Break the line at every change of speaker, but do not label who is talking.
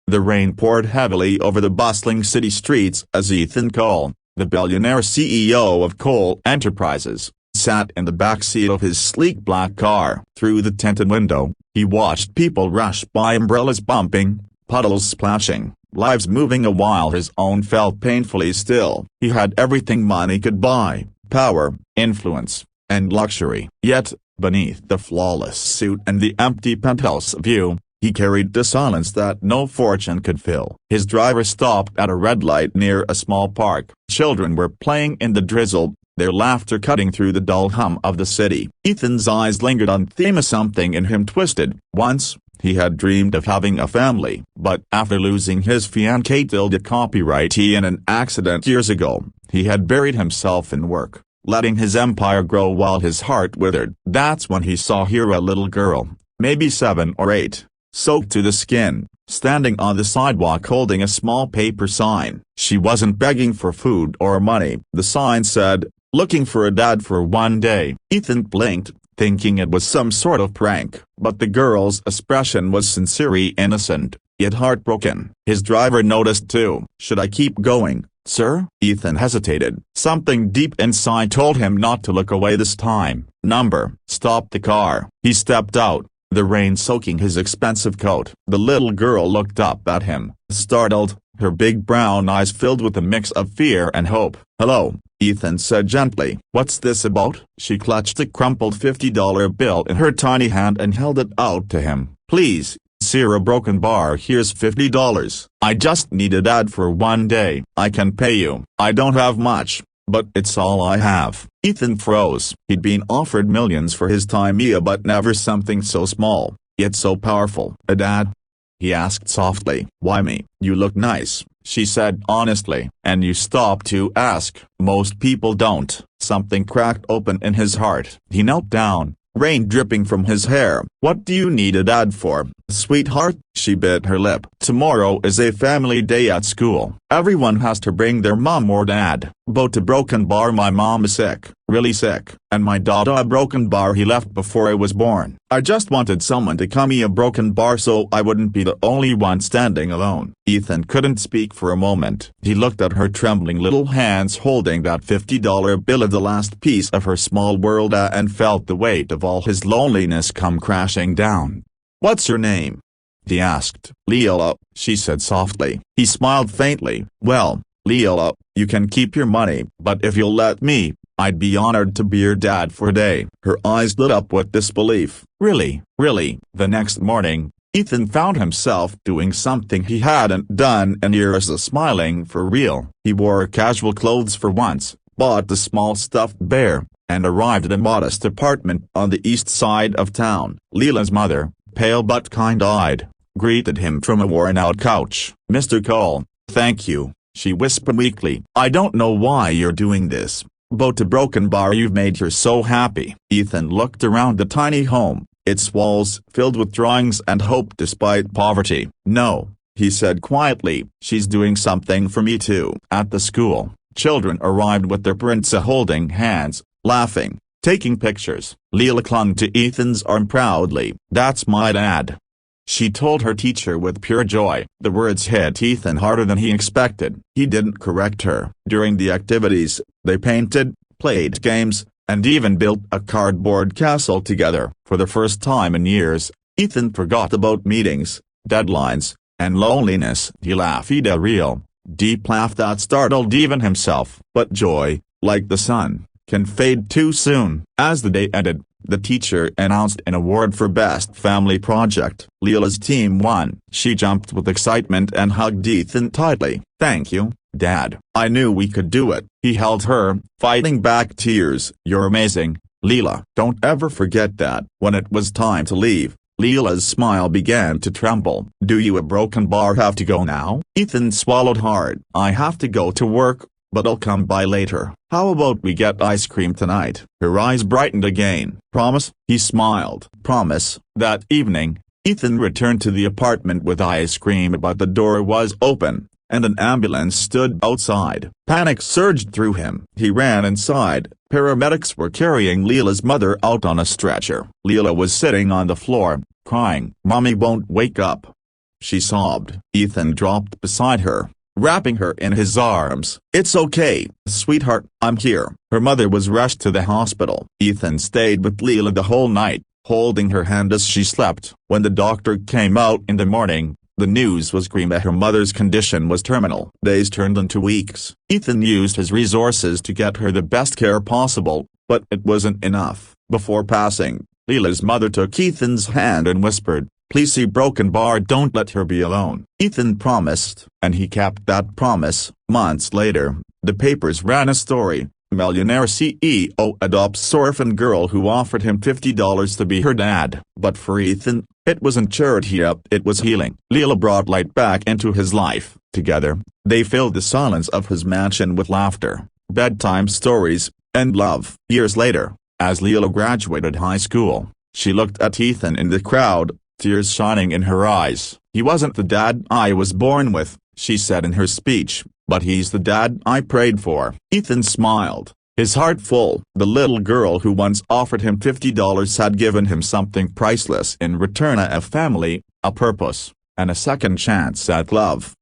The rain poured heavily over the bustling city streets as Ethan Cole, the billionaire CEO of Cole Enterprises, sat in the backseat of his sleek black car. Through the tinted window, he watched people rush by, umbrellas bumping, puddles splashing, lives moving while his own felt painfully still. He had everything money could buy: power, influence, and luxury. Yet, beneath the flawless suit and the empty penthouse view, he carried the silence that no fortune could fill. His driver stopped at a red light near a small park. Children were playing in the drizzle, their laughter cutting through the dull hum of the city. Ethan's eyes lingered on theme. Something in him twisted. Once, he had dreamed of having a family, but after losing his fiancée Tilda copywriting in an accident years ago, he had buried himself in work, letting his empire grow while his heart withered. That's when he saw here a little girl, maybe 7 or 8, soaked to the skin, standing on the sidewalk holding a small paper sign. She wasn't begging for food or money. The sign said, "Looking for a dad for one day." Ethan blinked, thinking it was some sort of prank, but the girl's expression was sincerely innocent, yet heartbroken. His driver noticed too. "Should I keep going, sir?" Ethan hesitated. Something deep inside told him not to look away this time. Number. Stop the car. He stepped out, the rain soaking his expensive coat. The little girl looked up at him, startled, her big brown eyes filled with a mix of fear and hope. "Hello," Ethan said gently. "What's this about?" She clutched a crumpled $50 bill in her tiny hand and held it out to him. "Please, sir, a broken bar, here's $50. I just need a dad for one day. I can pay you. I don't have much, but it's all I have." Ethan froze. He'd been offered millions for his time here, but never something so small, yet so powerful. "A dad?" he asked softly. "Why me? You look nice," she said honestly. "And you stop to ask. Most people don't." Something cracked open in his heart. He knelt down, rain dripping from his hair. "What do you need a dad for, sweetheart?" She bit her lip. "Tomorrow is a family day at school. Everyone has to bring their mom or dad. But a broken bar, my mom is sick, really sick, and my daughter a broken bar he left before I was born. I just wanted someone to come me a broken bar so I wouldn't be the only one standing alone." Ethan couldn't speak for a moment. He looked at her trembling little hands holding that $50 bill, of the last piece of her small world, and felt the weight of all his loneliness come crashing down. "What's your name?" he asked. "Leela," she said softly. He smiled faintly. "Well, Leela, you can keep your money, but if you'll let me, I'd be honored to be your dad for a day." Her eyes lit up with disbelief. "Really, really?" The next morning, Ethan found himself doing something he hadn't done in years: smiling for real. He wore casual clothes for once, bought the small stuffed bear, and arrived at a modest apartment on the east side of town. Leela's mother, pale but kind-eyed, greeted him from a worn-out couch. "Mr. Cole, thank you," she whispered weakly. "I don't know why you're doing this, but a broken bar, you've made her so happy." Ethan looked around the tiny home, its walls filled with drawings and hope despite poverty. "No," he said quietly, "she's doing something for me too." At the school, children arrived with their parents holding hands, laughing, taking pictures. Leela clung to Ethan's arm proudly. "That's my dad," she told her teacher with pure joy. The words hit Ethan harder than he expected. He didn't correct her. During the activities, they painted, played games, and even built a cardboard castle together. For the first time in years, Ethan forgot about meetings, deadlines, and loneliness. He laughed a real, deep laugh that startled even himself. But joy, like the sun, can fade too soon. As the day ended, the teacher announced an award for Best Family Project. Leela's team won. She jumped with excitement and hugged Ethan tightly. "Thank you, Dad. I knew we could do it." He held her, fighting back tears. "You're amazing, Leela. Don't ever forget that." When it was time to leave, Leela's smile began to tremble. "Do you a broken bar have to go now?" Ethan swallowed hard. "I have to go to work, but I'll come by later. How about we get ice cream tonight?" Her eyes brightened again. "Promise?" He smiled. "Promise." That evening, Ethan returned to the apartment with ice cream, but the door was open, and an ambulance stood outside. Panic surged through him. He ran inside. Paramedics were carrying Leela's mother out on a stretcher. Leela was sitting on the floor, crying. "Mommy won't wake up. she sobbed. Ethan dropped beside her, wrapping her in his arms. "It's okay, sweetheart, I'm here." Her mother was rushed to the hospital. Ethan stayed with Leela the whole night, holding her hand as she slept. When the doctor came out in the morning, the news was grim that her mother's condition was terminal. Days turned into weeks. Ethan used his resources to get her the best care possible, but it wasn't enough. Before passing, Leela's mother took Ethan's hand and whispered, "Please see Broken Bar, don't let her be alone." Ethan promised, and he kept that promise. Months later, the papers ran a story. Millionaire CEO adopts orphan girl who offered him $50 to be her dad. But for Ethan, it wasn't charity, it was healing. Leela brought light back into his life. Together, they filled the silence of his mansion with laughter, bedtime stories, and love. Years later, as Leela graduated high school, she looked at Ethan in the crowd, tears shining in her eyes. "He wasn't the dad I was born with," she said in her speech, "but he's the dad I prayed for." Ethan smiled, his heart full. The little girl who once offered him $50 had given him something priceless in return: a family, a purpose, and a second chance at love.